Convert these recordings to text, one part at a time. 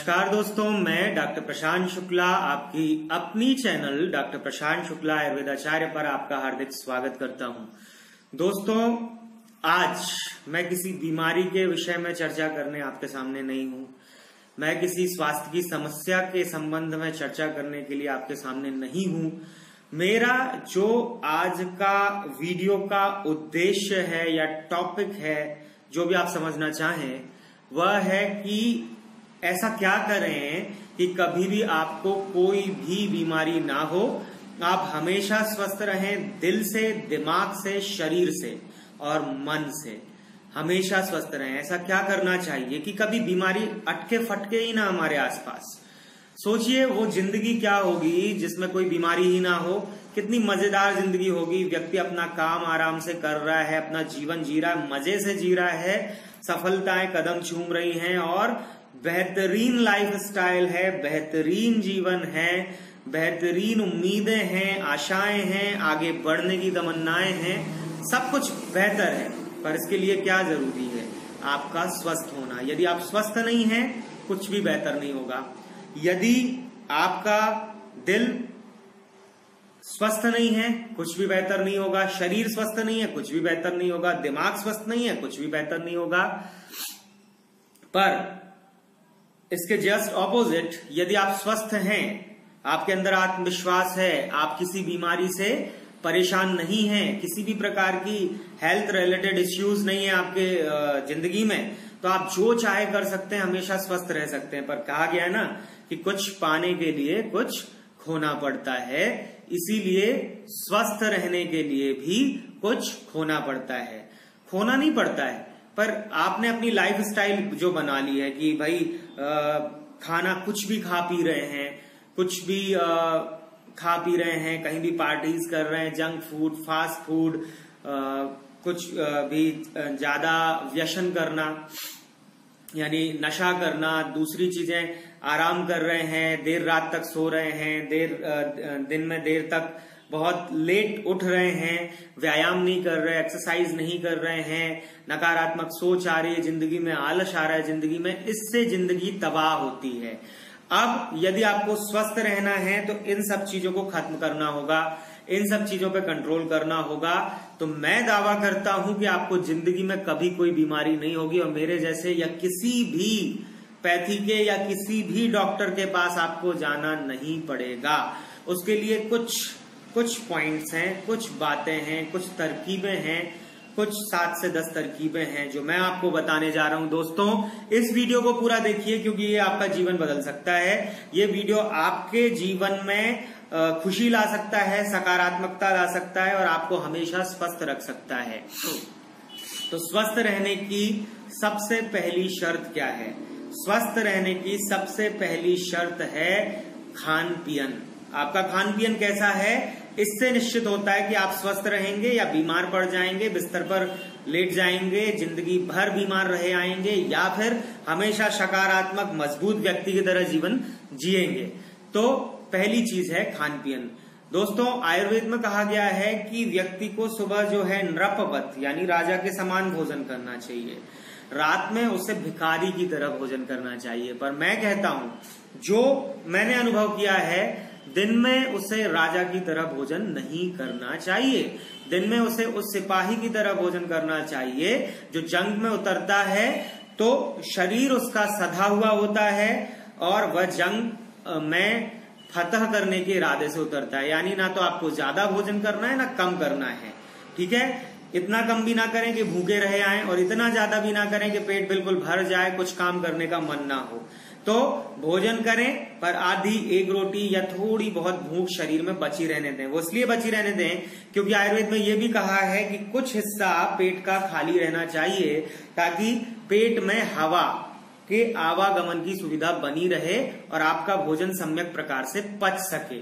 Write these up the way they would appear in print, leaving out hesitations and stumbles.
नमस्कार दोस्तों, मैं डॉक्टर प्रशांत शुक्ला आपकी अपनी चैनल डॉक्टर प्रशांत शुक्ला आयुर्वेदाचार्य पर आपका हार्दिक स्वागत करता हूं। दोस्तों, आज मैं किसी बीमारी के विषय में चर्चा करने आपके सामने नहीं हूं। मैं किसी स्वास्थ्य की समस्या के संबंध में चर्चा करने के लिए आपके सामने नहीं हूं। मेरा जो आज का वीडियो का उद्देश्य है या टॉपिक है, जो भी आप समझना चाहें, वह है कि ऐसा क्या करें कि कभी भी आपको कोई भी बीमारी ना हो, आप हमेशा स्वस्थ रहें, दिल से, दिमाग से, शरीर से और मन से हमेशा स्वस्थ रहें। ऐसा क्या करना चाहिए कि कभी बीमारी अटके फटके ही ना हमारे आसपास। सोचिए वो जिंदगी क्या होगी जिसमें कोई बीमारी ही ना हो। कितनी मजेदार जिंदगी होगी। व्यक्ति अपना काम आराम से कर रहा है, अपना जीवन जी रहा है, मजे से जी रहा है, सफलताएं कदम चूम रही हैं और बेहतरीन लाइफ स्टाइल है, बेहतरीन जीवन है, बेहतरीन उम्मीदें हैं, आशाएं हैं, आगे बढ़ने की तमन्नाएं हैं, सब कुछ बेहतर है। पर इसके लिए क्या जरूरी है? आपका स्वस्थ होना। यदि आप स्वस्थ नहीं हैं, कुछ भी बेहतर नहीं होगा। यदि आपका दिल स्वस्थ नहीं है, कुछ भी बेहतर नहीं होगा। शरीर स्वस्थ नहीं है, कुछ भी बेहतर नहीं होगा। दिमाग स्वस्थ नहीं है, कुछ भी बेहतर नहीं होगा। पर इसके जस्ट ऑपोजिट, यदि आप स्वस्थ हैं, आपके अंदर आत्मविश्वास है, आप किसी बीमारी से परेशान नहीं हैं, किसी भी प्रकार की हेल्थ रिलेटेड इश्यूज नहीं है आपके जिंदगी में, तो आप जो चाहे कर सकते हैं, हमेशा स्वस्थ रह सकते हैं। पर कहा गया है ना कि कुछ पाने के लिए कुछ खोना पड़ता है, इसीलिए स्वस्थ रहने के लिए भी कुछ खोना पड़ता है। खोना नहीं पड़ता है, पर आपने अपनी लाइफ स्टाइल जो बना ली है कि भाई खाना कुछ भी खा पी रहे हैं, कुछ भी खा पी रहे हैं, कहीं भी पार्टीज कर रहे हैं, जंक फूड, फास्ट फूड, कुछ भी ज्यादा व्यसन करना यानी नशा करना, दूसरी चीजें, आराम कर रहे हैं, देर रात तक सो रहे हैं, दिन में देर तक बहुत लेट उठ रहे हैं, व्यायाम नहीं कर रहे, एक्सरसाइज नहीं कर रहे हैं, नकारात्मक सोच आ रही है जिंदगी में, आलस आ रहा है जिंदगी में, इससे जिंदगी तबाह होती है। अब यदि आपको स्वस्थ रहना है तो इन सब चीजों को खत्म करना होगा, इन सब चीजों पे कंट्रोल करना होगा। तो मैं दावा करता हूं कि आपको जिंदगी में कभी कोई बीमारी नहीं होगी और मेरे जैसे या किसी भी पैथी के या किसी भी डॉक्टर के पास आपको जाना नहीं पड़ेगा। उसके लिए कुछ पॉइंट्स हैं, कुछ बातें हैं, कुछ तरकीबें हैं, कुछ 7 से 10 तरकीबें हैं जो मैं आपको बताने जा रहा हूं। दोस्तों, इस वीडियो को पूरा देखिए क्योंकि ये आपका जीवन बदल सकता है। ये वीडियो आपके जीवन में खुशी ला सकता है, सकारात्मकता ला सकता है और आपको हमेशा स्वस्थ रख सकता है। तो स्वस्थ रहने की सबसे पहली शर्त क्या है? स्वस्थ रहने की सबसे पहली शर्त है खान पियन। आपका खान पियन कैसा है, इससे निश्चित होता है कि आप स्वस्थ रहेंगे या बीमार पड़ जाएंगे, बिस्तर पर लेट जाएंगे, जिंदगी भर बीमार रहे आएंगे, या फिर हमेशा सकारात्मक मजबूत व्यक्ति की तरह जीवन जिएंगे। तो पहली चीज है खान पियन। दोस्तों, आयुर्वेद में कहा गया है कि व्यक्ति को सुबह जो है नृपवत यानी राजा के समान भोजन करना चाहिए, रात में उसे भिखारी की तरह भोजन करना चाहिए। पर मैं कहता हूं, जो मैंने अनुभव किया है, दिन में उसे राजा की तरह भोजन नहीं करना चाहिए। दिन में उसे उस सिपाही की तरह भोजन करना चाहिए जो जंग में उतरता है तो शरीर उसका सधा हुआ होता है और वह जंग में फतह करने के इरादे से उतरता है। यानी ना तो आपको ज्यादा भोजन करना है ना कम करना है, ठीक है। इतना कम भी ना करें कि भूखे रहे आए और इतना ज्यादा भी ना करें कि पेट बिल्कुल भर जाए, कुछ काम करने का मन ना हो। तो भोजन करें पर आधी, एक रोटी या थोड़ी बहुत भूख शरीर में बची रहने दें। वो इसलिए बची रहने दें क्योंकि आयुर्वेद में ये भी कहा है कि कुछ हिस्सा पेट का खाली रहना चाहिए ताकि पेट में हवा के आवागमन की सुविधा बनी रहे और आपका भोजन सम्यक प्रकार से पच सके।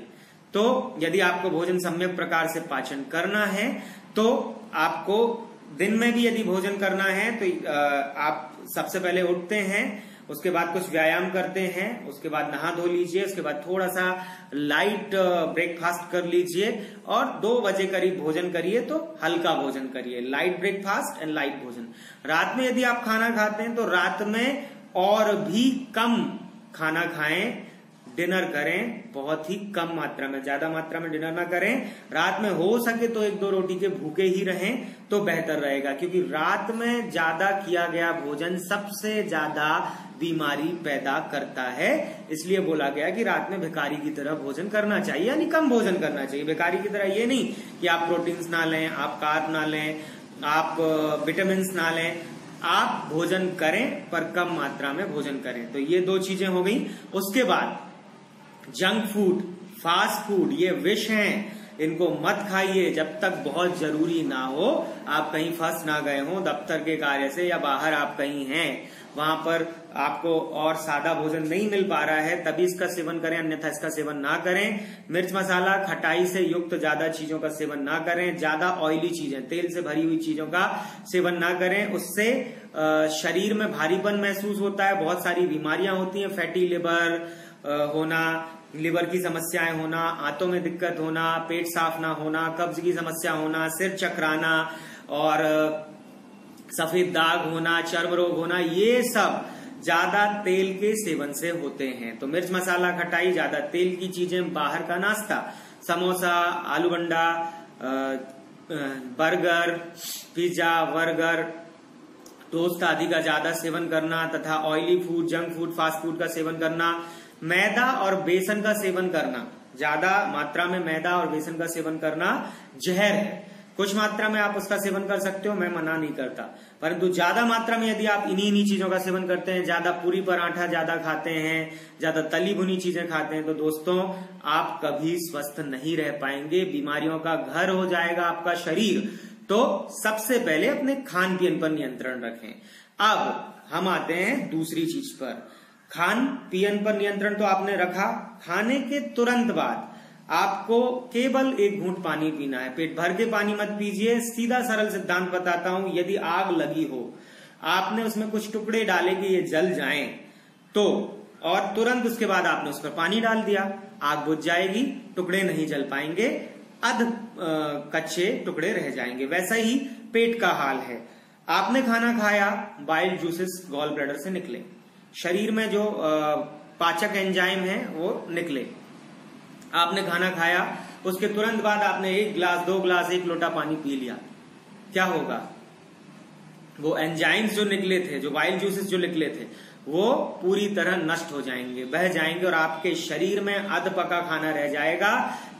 तो यदि आपको भोजन सम्यक प्रकार से पाचन करना है तो आपको दिन में भी यदि भोजन करना है तो आप सबसे पहले उठते हैं, उसके बाद कुछ व्यायाम करते हैं, उसके बाद नहा धो लीजिए, उसके बाद थोड़ा सा लाइट ब्रेकफास्ट कर लीजिए और 2 बजे करीब भोजन करिए। तो हल्का भोजन करिए, लाइट ब्रेकफास्ट एंड लाइट भोजन। रात में यदि आप खाना खाते हैं तो रात में और भी कम खाना खाएं, डिनर करें बहुत ही कम मात्रा में, ज्यादा मात्रा में डिनर ना करें। रात में हो सके तो 1-2 रोटी के भूखे ही रहें तो बेहतर रहेगा, क्योंकि रात में ज्यादा किया गया भोजन सबसे ज्यादा बीमारी पैदा करता है। इसलिए बोला गया कि रात में भिखारी की तरह भोजन करना चाहिए, यानी कम भोजन करना चाहिए। भिखारी की तरह ये नहीं कि आप प्रोटीन्स ना लें, आप कार्ब ना लें, आप विटामिन ना लें, आप भोजन करें पर कम मात्रा में भोजन करें। तो ये 2 चीजें हो गई। उसके बाद जंक फूड, फास्ट फूड, ये विष हैं, इनको मत खाइए जब तक बहुत जरूरी ना हो, आप कहीं फंस ना गए हो दफ्तर के कार्य से, या बाहर आप कहीं हैं, वहां पर आपको और सादा भोजन नहीं मिल पा रहा है, तभी इसका सेवन करें, अन्यथा इसका सेवन ना करें। मिर्च मसाला खटाई से युक्त ज्यादा चीजों का सेवन ना करें, ज्यादा ऑयली चीजें, तेल से भरी हुई चीजों का सेवन ना करें। उससे शरीर में भारीपन महसूस होता है, बहुत सारी बीमारियां होती हैं, फैटी लिवर होना, लिवर की समस्याएं होना, आंतों में दिक्कत होना, पेट साफ ना होना, कब्ज की समस्या होना, सिर चकराना और सफेद दाग होना, चर्म रोग होना, ये सब ज्यादा तेल के सेवन से होते हैं। तो मिर्च मसाला खटाई, ज्यादा तेल की चीजें, बाहर का नाश्ता, समोसा, आलू बंडा, बर्गर, पिज्जा, बर्गर, टोस्ट आदि का ज्यादा सेवन करना तथा oily food, junk food, fast food का सेवन करना, मैदा और बेसन का सेवन करना, ज्यादा मात्रा में मैदा और बेसन का सेवन करना जहर है। कुछ मात्रा में आप उसका सेवन कर सकते हो, मैं मना नहीं करता, परंतु ज्यादा मात्रा में यदि आप इन्हीं चीजों का सेवन करते हैं, ज्यादा पूरी पराठा ज्यादा खाते हैं, ज्यादा तली भुनी चीजें खाते हैं, तो दोस्तों आप कभी स्वस्थ नहीं रह पाएंगे, बीमारियों का घर हो जाएगा आपका शरीर। तो सबसे पहले अपने खान पीन पर नियंत्रण रखें। अब हम आते हैं दूसरी चीज पर। खान पीन पर नियंत्रण तो आपने रखा, खाने के तुरंत बाद आपको केवल 1 घूंट पानी पीना है। पेट भर के पानी मत पीजिए। सीधा सरल सिद्धांत बताता हूं, यदि आग लगी हो, आपने उसमें कुछ टुकड़े डाले कि ये जल जाएं, तो और तुरंत उसके बाद आपने उस पर पानी डाल दिया, आग बुझ जाएगी, टुकड़े नहीं जल पाएंगे, कच्चे टुकड़े रह जाएंगे। वैसा ही पेट का हाल है। आपने खाना खाया, बाइल जूसेस गॉल ब्लैडर से निकले, शरीर में जो पाचक एंजाइम है वो निकले। आपने खाना खाया, उसके तुरंत बाद आपने 1 गिलास, 2 गिलास, 1 लोटा पानी पी लिया, क्या होगा? वो एंजाइम्स जो निकले थे, जो बाइल जूसेस जो निकले थे, वो पूरी तरह नष्ट हो जाएंगे, बह जाएंगे, और आपके शरीर में अध पका खाना रह जाएगा,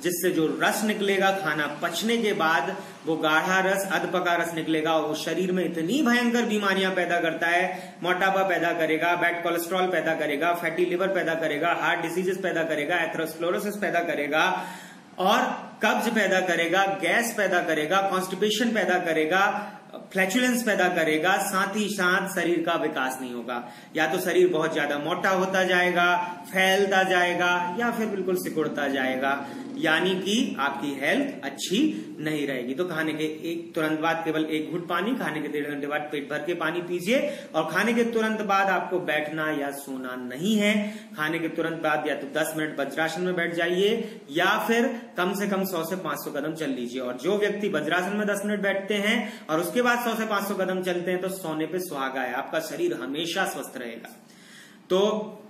जिससे जो रस निकलेगा खाना पचने के बाद, वो गाढ़ा रस, अध पका रस निकलेगा, और वो शरीर में इतनी भयंकर बीमारियां पैदा करता है, मोटापा पैदा करेगा, बैड कोलेस्ट्रॉल पैदा करेगा, फैटी लिवर पैदा करेगा, हार्ट डिसीजेस पैदा करेगा, एथेरोस्क्लेरोसिस पैदा करेगा, और कब्ज पैदा करेगा, गैस पैदा करेगा, कॉन्स्टिपेशन पैदा करेगा, फ्लैचुलेंस पैदा करेगा, साथ ही साथ शरीर का विकास नहीं होगा। या तो शरीर बहुत ज्यादा मोटा होता जाएगा, फैलता जाएगा, या फिर बिल्कुल सिकुड़ता जाएगा, यानी कि आपकी हेल्थ अच्छी नहीं रहेगी। तो खाने के तुरंत बाद केवल 1 घूंट पानी, खाने के 1.5 घंटे बाद पेट भर के पानी पीजिए, और खाने के तुरंत बाद आपको बैठना या सोना नहीं है। खाने के तुरंत बाद या तो 10 मिनट वज्रासन में बैठ जाइए, या फिर कम से कम 100 से 500 कदम चल लीजिए। और जो व्यक्ति वज्रासन में 10 मिनट बैठते हैं और उसके बाद 100 से 500 कदम चलते हैं, तो सोने पे सुहागा है, आपका शरीर हमेशा स्वस्थ रहेगा। तो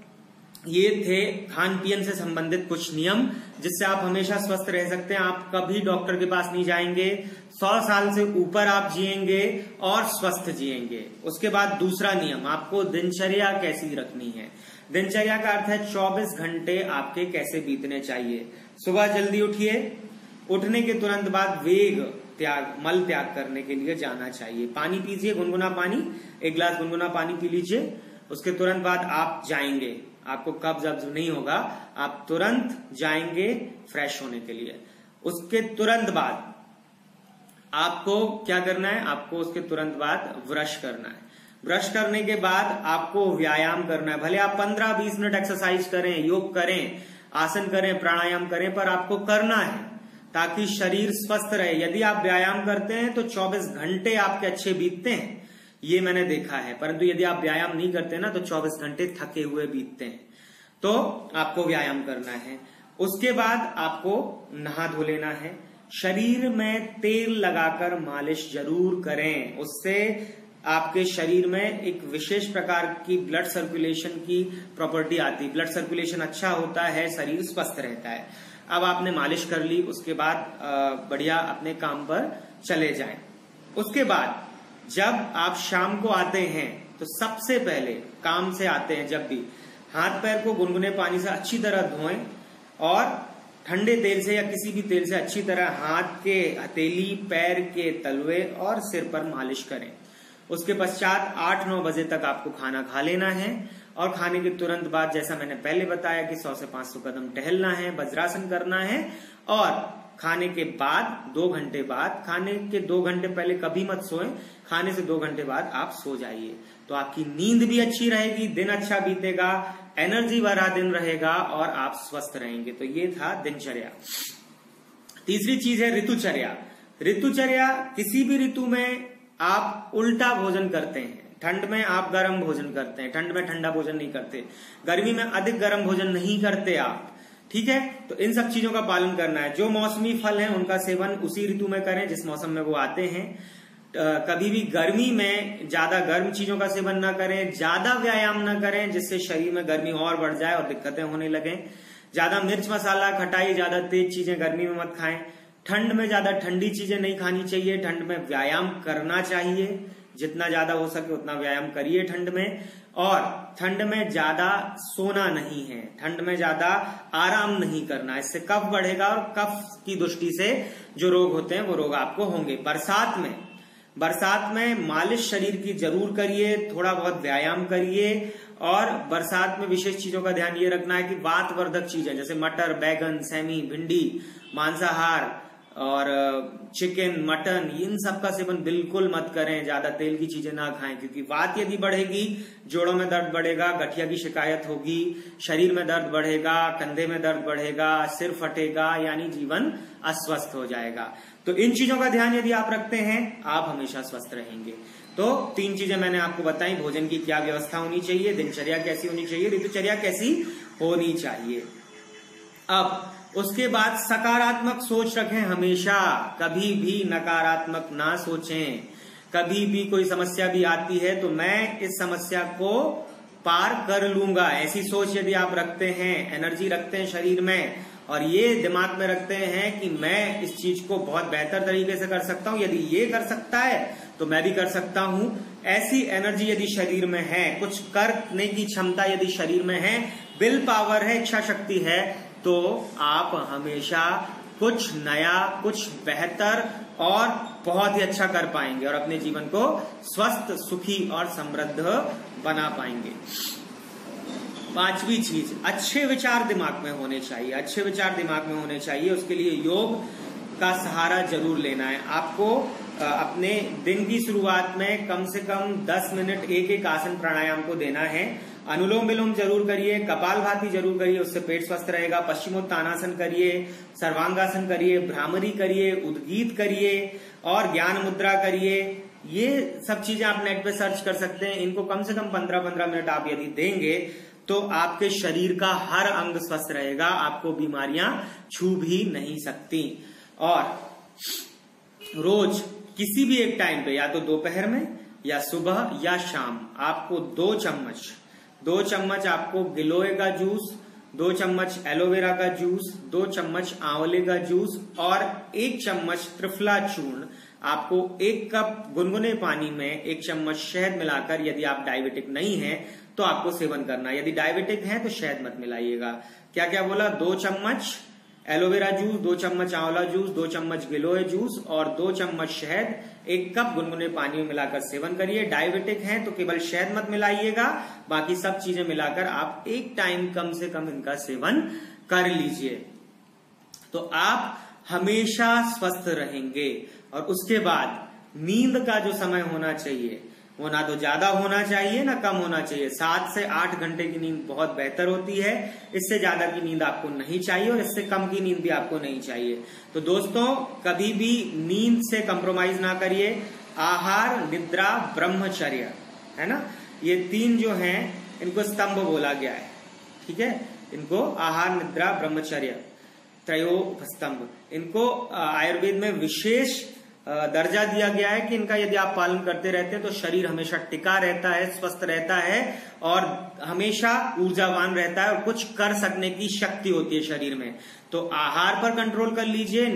ये थे खान पीन से संबंधित कुछ नियम, जिससे आप हमेशा स्वस्थ रह सकते हैं। आप कभी डॉक्टर के पास नहीं जाएंगे, 100 साल से ऊपर आप जिएंगे और स्वस्थ जिएंगे। उसके बाद दूसरा नियम, आपको दिनचर्या कैसी रखनी है। दिनचर्या का अर्थ है 24 घंटे आपके कैसे बीतने चाहिए। सुबह जल्दी उठिए, उठने के तुरंत बाद वेग त्याग, मल त्याग करने के लिए जाना चाहिए। पानी पीजिए, गुनगुना पानी, 1 गिलास गुनगुना पानी पी लीजिए। उसके तुरंत बाद आप जाएंगे, आपको कब्ज नहीं होगा, आप तुरंत जाएंगे फ्रेश होने के लिए। उसके तुरंत बाद आपको क्या करना है? आपको उसके तुरंत बाद ब्रश करना है। ब्रश करने के बाद आपको व्यायाम करना है। भले आप 15-20 मिनट एक्सरसाइज करें, योग करें, आसन करें, प्राणायाम करें, पर आपको करना है ताकि शरीर स्वस्थ रहे। यदि आप व्यायाम करते हैं तो 24 घंटे आपके अच्छे बीतते हैं, ये मैंने देखा है। परंतु यदि आप व्यायाम नहीं करते ना, तो 24 घंटे थके हुए बीतते हैं। तो आपको व्यायाम करना है। उसके बाद आपको नहा धो लेना है। शरीर में तेल लगाकर मालिश जरूर करें, उससे आपके शरीर में एक विशेष प्रकार की ब्लड सर्कुलेशन की प्रॉपर्टी आती है। ब्लड सर्कुलेशन अच्छा होता है, शरीर स्वस्थ रहता है। अब आपने मालिश कर ली, उसके बाद बढ़िया अपने काम पर चले जाएं। उसके बाद जब आप शाम को आते हैं तो सबसे पहले काम से आते हैं जब भी हाथ पैर को गुनगुने पानी से अच्छी तरह धोएं और ठंडे तेल से या किसी भी तेल से अच्छी तरह हाथ के हथेली, पैर के तलवे और सिर पर मालिश करें। उसके पश्चात 8-9 बजे तक आपको खाना खा लेना है और खाने के तुरंत बाद जैसा मैंने पहले बताया कि 100 से 500 कदम टहलना है, वज्रासन करना है और खाने के बाद 2 घंटे बाद, खाने के 2 घंटे पहले कभी मत सोएं, खाने से 2 घंटे बाद आप सो जाइए। तो आपकी नींद भी अच्छी रहेगी, दिन अच्छा बीतेगा, एनर्जी भरा दिन रहेगा और आप स्वस्थ रहेंगे। तो ये था दिनचर्या। तीसरी चीज है ऋतुचर्या। ऋतुचर्या, किसी भी ऋतु में आप उल्टा भोजन करते हैं। ठंड में आप गर्म भोजन करते हैं, ठंड में ठंडा भोजन नहीं करते, गर्मी में अधिक गर्म भोजन नहीं करते आप, ठीक है। तो इन सब चीजों का पालन करना है। जो मौसमी फल हैं उनका सेवन उसी ऋतु में करें जिस मौसम में वो आते हैं। कभी भी गर्मी में ज्यादा गर्म चीजों का सेवन ना करें, ज्यादा व्यायाम ना करें जिससे शरीर में गर्मी और बढ़ जाए और दिक्कतें होने लगे। ज्यादा मिर्च मसाला, खटाई, ज्यादा तेज चीजें गर्मी में मत खाएं। ठंड में ज्यादा ठंडी चीजें नहीं खानी चाहिए। ठंड में व्यायाम करना चाहिए, जितना ज्यादा हो सके उतना व्यायाम करिए ठंड में। और ठंड में ज्यादा सोना नहीं है, ठंड में ज्यादा आराम नहीं करना, इससे कफ बढ़ेगा और कफ की दृष्टि से जो रोग होते हैं वो रोग आपको होंगे। बरसात में मालिश शरीर की जरूर करिए, थोड़ा बहुत व्यायाम करिए और बरसात में विशेष चीजों का ध्यान ये रखना है कि वातवर्धक चीजें जैसे मटर, बैगन, सेमी, भिंडी, मांसाहार और चिकन, मटन, इन सब का सेवन बिल्कुल मत करें। ज्यादा तेल की चीजें ना खाएं क्योंकि वात यदि बढ़ेगी, जोड़ों में दर्द बढ़ेगा, गठिया की शिकायत होगी, शरीर में दर्द बढ़ेगा, कंधे में दर्द बढ़ेगा, सिर फटेगा, यानी जीवन अस्वस्थ हो जाएगा। तो इन चीजों का ध्यान यदि आप रखते हैं, आप हमेशा स्वस्थ रहेंगे। तो 3 चीजें मैंने आपको बताई, भोजन की क्या व्यवस्था होनी चाहिए, दिनचर्या कैसी होनी चाहिए, ऋतुचर्या कैसी होनी चाहिए। अब उसके बाद सकारात्मक सोच रखें हमेशा, कभी भी नकारात्मक ना सोचें। कभी भी कोई समस्या भी आती है तो मैं इस समस्या को पार कर लूंगा, ऐसी सोच यदि आप रखते हैं, एनर्जी रखते हैं शरीर में और ये दिमाग में रखते हैं कि मैं इस चीज को बहुत बेहतर तरीके से कर सकता हूं, यदि ये कर सकता है तो मैं भी कर सकता हूं, ऐसी एनर्जी यदि शरीर में है, कुछ करने की क्षमता यदि शरीर में है, विल पावर है, इच्छा शक्ति है, तो आप हमेशा कुछ नया, कुछ बेहतर और बहुत ही अच्छा कर पाएंगे और अपने जीवन को स्वस्थ, सुखी और समृद्ध बना पाएंगे। 5वीं चीज, अच्छे विचार दिमाग में होने चाहिए। अच्छे विचार दिमाग में होने चाहिए, उसके लिए योग का सहारा जरूर लेना है। आपको अपने दिन की शुरुआत में कम से कम 10 मिनट एक आसन प्राणायाम को देना है। अनुलोम विलोम जरूर करिए, कपालभाति जरूर करिए, उससे पेट स्वस्थ रहेगा। पश्चिमोत्तानासन करिए, सर्वांगासन करिए, भ्रामरी करिए, उद्गीत करिए और ज्ञान मुद्रा करिए। ये सब चीजें आप नेट पे सर्च कर सकते हैं। इनको कम से कम 15-15 मिनट आप यदि देंगे तो आपके शरीर का हर अंग स्वस्थ रहेगा, आपको बीमारियां छू भी नहीं सकती। और रोज किसी भी एक टाइम पे, या तो दोपहर में या सुबह या शाम, आपको 2 चम्मच आपको गिलोय का जूस, 2 चम्मच एलोवेरा का जूस, 2 चम्मच आंवले का जूस और 1 चम्मच त्रिफला चूर्ण, आपको 1 कप गुनगुने पानी में 1 चम्मच शहद मिलाकर, यदि आप डायबिटिक नहीं हैं तो आपको सेवन करना। यदि डायबिटिक है तो शहद मत मिलाइएगा। क्या क्या बोला? 2 चम्मच एलोवेरा जूस, 2 चम्मच आंवला जूस, 2 चम्मच गिलोय जूस और 2 चम्मच शहद 1 कप गुनगुने पानी में मिलाकर सेवन करिए। डायबिटिक है तो केवल शहद मत मिलाइएगा, बाकी सब चीजें मिलाकर आप एक टाइम कम से कम इनका सेवन कर लीजिए, तो आप हमेशा स्वस्थ रहेंगे। और उसके बाद नींद का जो समय होना चाहिए वो ना तो ज्यादा होना चाहिए ना कम होना चाहिए। 7 से 8 घंटे की नींद बहुत बेहतर होती है, इससे ज्यादा की नींद आपको नहीं चाहिए और इससे कम की नींद भी आपको नहीं चाहिए। तो दोस्तों, कभी भी नींद से कंप्रोमाइज ना करिए। आहार, निद्रा, ब्रह्मचर्य, है ना, ये 3 जो हैं इनको स्तंभ बोला गया है, ठीक है। इनको आहार, निद्रा, ब्रह्मचर्य, त्रयो स्तंभ, इनको आयुर्वेद में विशेष दर्जा दिया गया है कि इनका यदि आप पालन करते रहते हैं तो शरीर हमेशा टिका रहता है, स्वस्थ रहता है और हमेशा ऊर्जावान रहता है और कुछ कर सकने की शक्ति होती है शरीर में। तो आहार पर कंट्रोल कर लीजिए,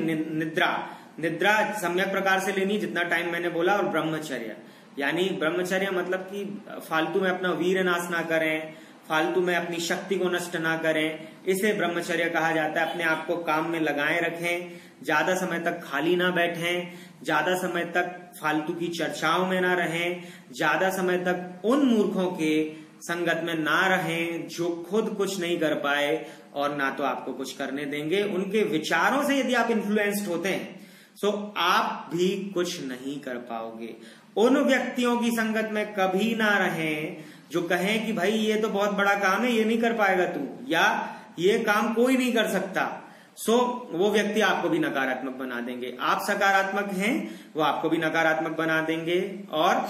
निद्रा सम्यक प्रकार से लेनी जितना टाइम मैंने बोला, और ब्रह्मचर्य यानी ब्रह्मचर्य मतलब कि फालतू में अपना वीर नाश ना करें, फालतू में अपनी शक्ति को नष्ट ना करें, इसे ब्रह्मचर्य कहा जाता है। अपने आप को काम में लगाए रखें, ज्यादा समय तक खाली ना बैठें, ज्यादा समय तक फालतू की चर्चाओं में ना रहें, ज्यादा समय तक उन मूर्खों के संगत में ना रहें जो खुद कुछ नहीं कर पाए और ना तो आपको कुछ करने देंगे। उनके विचारों से यदि आप इन्फ्लुएंस्ड होते हैं तो आप भी कुछ नहीं कर पाओगे। उन व्यक्तियों की संगत में कभी ना रहें जो कहें कि भाई ये तो बहुत बड़ा काम है, ये नहीं कर पाएगा तू, या ये काम कोई नहीं कर सकता। वो व्यक्ति आपको भी नकारात्मक बना देंगे। आप सकारात्मक हैं, वो आपको भी नकारात्मक बना देंगे। और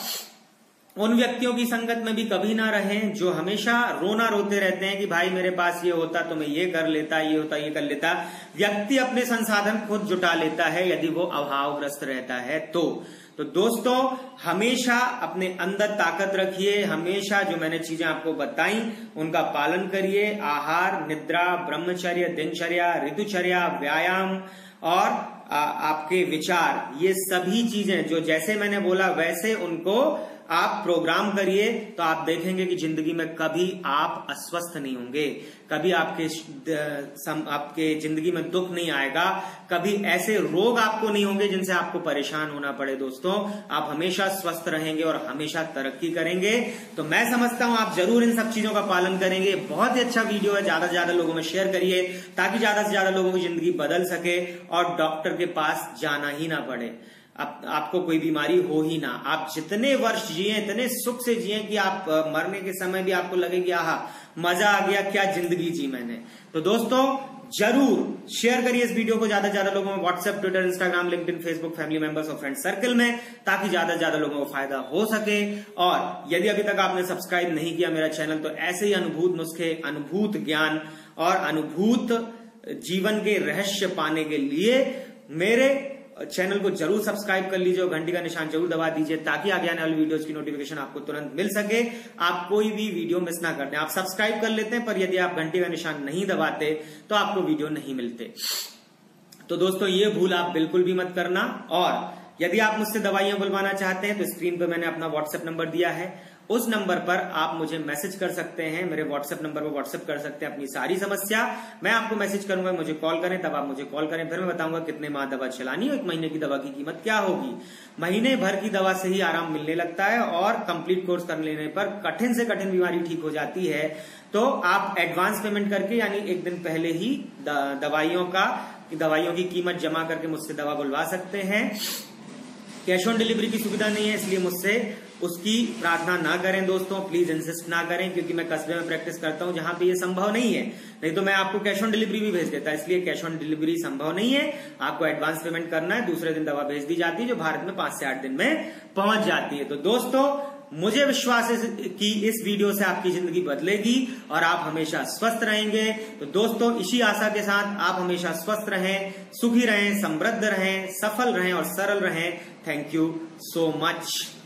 उन व्यक्तियों की संगत में भी कभी ना रहें जो हमेशा रोना रोते रहते हैं कि भाई मेरे पास ये होता तो मैं ये कर लेता, ये होता ये कर लेता। व्यक्ति अपने संसाधन खुद जुटा लेता है यदि वो अभावग्रस्त रहता है तो दोस्तों हमेशा अपने अंदर ताकत रखिए, हमेशा जो मैंने चीजें आपको बताई उनका पालन करिए। आहार, निद्रा, ब्रह्मचर्य, दिनचर्या, ऋतुचर्या, व्यायाम और आपके विचार, ये सभी चीजें जो जैसे मैंने बोला वैसे उनको आप प्रोग्राम करिए तो आप देखेंगे कि जिंदगी में कभी आप अस्वस्थ नहीं होंगे, कभी आपके जिंदगी में दुख नहीं आएगा, कभी ऐसे रोग आपको नहीं होंगे जिनसे आपको परेशान होना पड़े। दोस्तों आप हमेशा स्वस्थ रहेंगे और हमेशा तरक्की करेंगे। तो मैं समझता हूं आप जरूर इन सब चीजों का पालन करेंगे। बहुत ही अच्छा वीडियो है, ज्यादा से ज्यादा लोगों में शेयर करिए ताकि ज्यादा से ज्यादा लोगों की जिंदगी बदल सके और डॉक्टर के पास जाना ही ना पड़े, आपको कोई बीमारी हो ही ना। आप जितने वर्ष जिए इतने सुख से जिए कि आप मरने के समय भी आपको लगे कि आहा मजा आ गया, क्या जिंदगी जी मैंने। तो दोस्तों जरूर शेयर करिए इस वीडियो को ज्यादा से ज्यादा लोगों में, WhatsApp, Twitter, Instagram, LinkedIn, Facebook, family members और फ्रेंड सर्कल में, ताकि ज्यादा से ज्यादा लोगों को फायदा हो सके। और यदि अभी तक आपने सब्सक्राइब नहीं किया मेरा चैनल तो ऐसे ही अनुभूत नुस्खे, अनुभूत ज्ञान और अनुभूत जीवन के रहस्य पाने के लिए मेरे चैनल को जरूर सब्सक्राइब कर लीजिए और घंटी का निशान जरूर दबा दीजिए ताकि आगे आने वाली वीडियोस की नोटिफिकेशन आपको तुरंत मिल सके, आप कोई भी वीडियो मिस ना कर दें। आप सब्सक्राइब कर लेते हैं पर यदि आप घंटी का निशान नहीं दबाते तो आपको वीडियो नहीं मिलते। तो दोस्तों ये भूल आप बिल्कुल भी मत करना। और यदि आप मुझसे दवाइयां बुलवाना चाहते हैं तो स्क्रीन पर मैंने अपना व्हाट्सएप नंबर दिया है, उस नंबर पर आप मुझे मैसेज कर सकते हैं, मेरे व्हाट्सएप नंबर पर व्हाट्सएप कर सकते हैं अपनी सारी समस्या। मैं आपको मैसेज करूंगा, मुझे कॉल करें, तब आप मुझे कॉल करें, फिर मैं बताऊंगा कितने माह दवा चलानी है, 1 महीने की दवा की कीमत क्या होगी। महीने भर की दवा से ही आराम मिलने लगता है और कंप्लीट कोर्स कर लेने पर कठिन से कठिन बीमारी ठीक हो जाती है। तो आप एडवांस पेमेंट करके यानी 1 दिन पहले ही दवाइयों की कीमत जमा करके मुझसे दवा बुलवा सकते हैं। कैश ऑन डिलीवरी की सुविधा नहीं है, इसलिए मुझसे उसकी प्रार्थना ना करें दोस्तों, प्लीज इंसिस्ट ना करें, क्योंकि मैं कस्बे में प्रैक्टिस करता हूं जहां पे ये संभव नहीं है। नहीं तो मैं आपको कैश ऑन डिलीवरी भी भेज देता, इसलिए कैश ऑन डिलीवरी संभव नहीं है। आपको एडवांस पेमेंट करना है, दूसरे दिन दवा भेज दी जाती है जो भारत में 5 से 8 दिन में पहुंच जाती है। तो दोस्तों मुझे विश्वास है कि इस वीडियो से आपकी जिंदगी बदलेगी और आप हमेशा स्वस्थ रहेंगे। तो दोस्तों इसी आशा के साथ आप हमेशा स्वस्थ रहें, सुखी रहें, समृद्ध रहें, सफल रहें और सरल रहें। Thank you so much.